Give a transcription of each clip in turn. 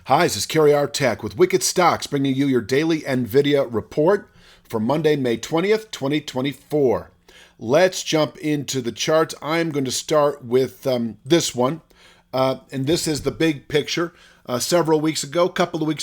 Hi, this is Kerry R. Tech with Wicked Stocks, bringing you your daily NVIDIA report for Monday, May 20th, 2024. Let's jump into the charts. I'm going to start with this one, and this is the big picture. A couple of weeks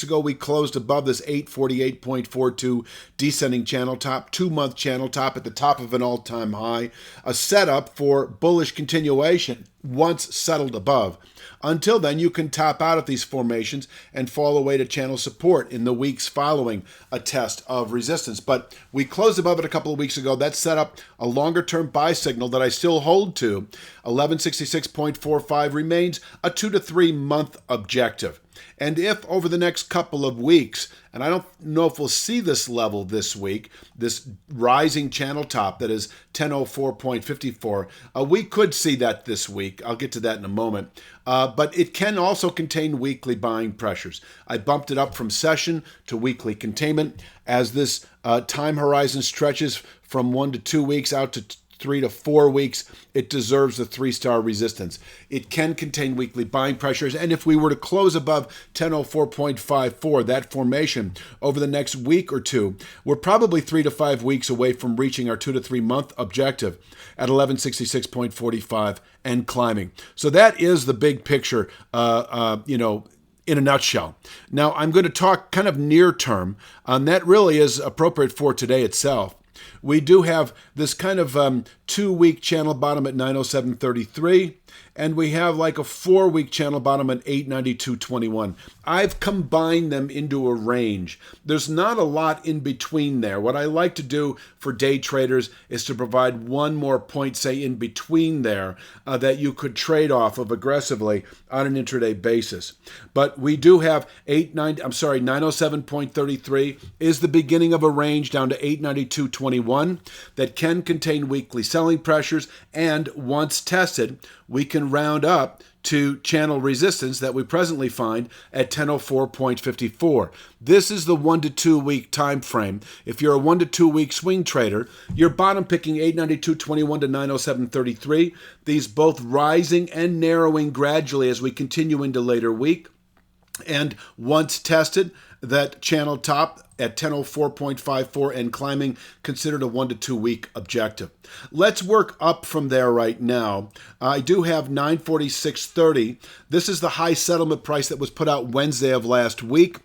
ago, we closed above this 848.42 descending channel top, 2-month channel top at the top of an all-time high, a setup for bullish continuation once settled above. Until then, you can top out at these formations and fall away to channel support in the weeks following a test of resistance. But we closed above it a couple of weeks ago. That set up a longer-term buy signal that I still hold to. 1166.45 remains a 2 to 3 month objective. And if over the next couple of weeks, and I don't know if we'll see this level this week, this rising channel top that is 1004.54, we could see that this week. I'll get to that in a moment. But it can also contain weekly buying pressures. I bumped it up from session to weekly containment. As this time horizon stretches from 1 to 2 weeks out to 3 to 4 weeks, it deserves a 3-star resistance. It can contain weekly buying pressures, and if we were to close above 1004.54, that formation, over the next week or two, we're probably 3 to 5 weeks away from reaching our 2 to 3 month objective at 1166.45 and climbing. So that is the big picture, in a nutshell. Now, I'm going to talk kind of near term, and that really is appropriate for today itself. We do have this kind of 2-week channel bottom at 907.33, and we have like a 4-week channel bottom at 892.21. I've combined them into a range. There's not a lot in between there. What I like to do for day traders is to provide one more point, say, in between there that you could trade off of aggressively on an intraday basis. But we do have 907.33 is the beginning of a range down to 892.21 that can contain weekly selling pressures, and once tested, we can round up to channel resistance that we presently find at 1004.54. This is the 1 to 2 week time frame. If you're a 1 to 2 week swing trader, you're bottom picking 892.21 to 907.33. These both rising and narrowing gradually as we continue into later week. And once tested, that channel top at 1004.54 and climbing, considered a 1 to 2 week objective. Let's work up from there right now. I do have 946.30. This is the high settlement price that was put out Wednesday of last week.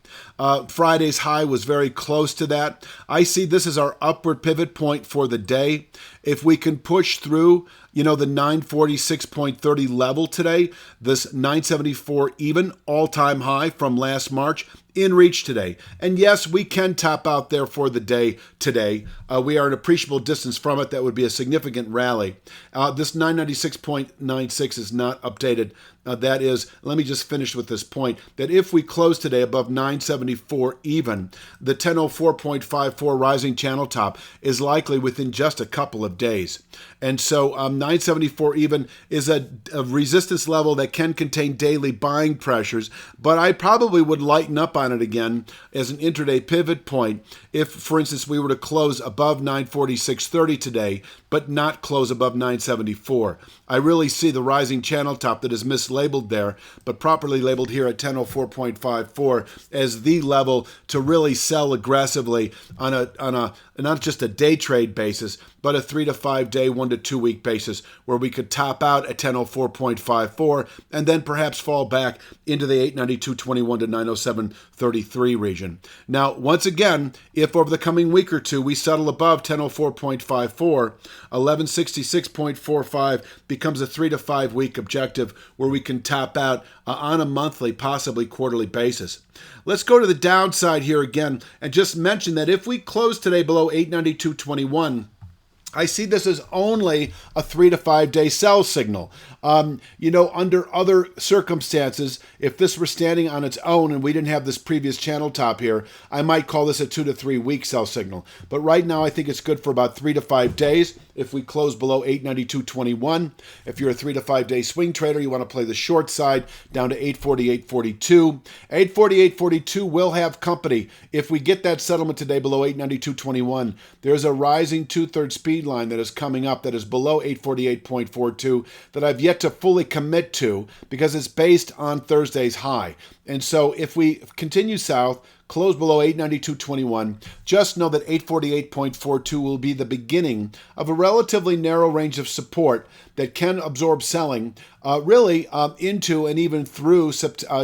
Friday's high was very close to that. I see this as our upward pivot point for the day. If we can push through, the 946.30 level today, this 974 even all-time high from last March, in reach today. And yes, we can top out there for the day today. We are an appreciable distance from it. That would be a significant rally. This 996.96 is not updated. That is, let me just finish with this point, that if we close today above 974 even, the 1004.54 rising channel top is likely within just a couple of days. And so 974 even is a resistance level that can contain daily buying pressures, but I probably would lighten up on it again as an intraday pivot point if, for instance, we were to close above 946.30 today, but not close above 974. I really see the rising channel top that is mislabeled there, but properly labeled here at 1004.54 as the level to really sell aggressively on a not just a day trade basis, but a 3 to 5 day, 1 to 2 week basis where we could top out at 1004.54 and then perhaps fall back into the 892.21 to 907.33 region. Now, once again, if over the coming week or two we settle above 1004.54, 1166.45 becomes a 3 to 5 week objective where we can top out on a monthly, possibly quarterly basis. Let's go to the downside here again and just mention that if we close today below 892.21, I see this as only a 3 to 5 day sell signal. Under other circumstances, if this were standing on its own and we didn't have this previous channel top here, I might call this a 2 to 3 week sell signal. But right now, I think it's good for about 3 to 5 days. if we close below 892.21. If you're a 3 to 5 day swing trader, you want to play the short side down to 848.42. 848.42 will have company. If we get that settlement today below 892.21, there's a rising 2/3 speed line that is coming up that is below 848.42 that I've yet to fully commit to because it's based on Thursday's high. And so if we continue south, close below 892.21, just know that 848.42 will be the beginning of a relatively narrow range of support that can absorb selling into and even through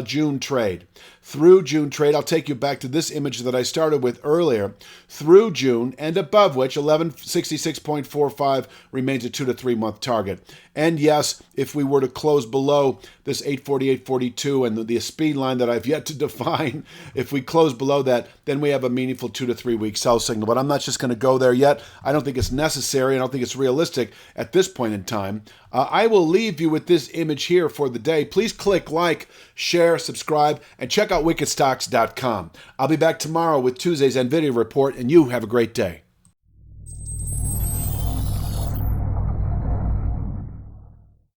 June trade. Through June trade, I'll take you back to this image that I started with earlier. Through June and above which 1166.45 remains a 2 to 3 month target. And yes, if we were to close below this 848.42 and the speed line that I've yet to define, if we close below that, then we have a meaningful 2 to 3 week sell signal. But I'm not just going to go there yet. I don't think it's necessary. I don't think it's realistic at this point in time. I will leave you with this image here for the day. Please click like, share, subscribe, and check out wickedstocks.com. I'll be back tomorrow with Tuesday's NVIDIA report, and you have a great day.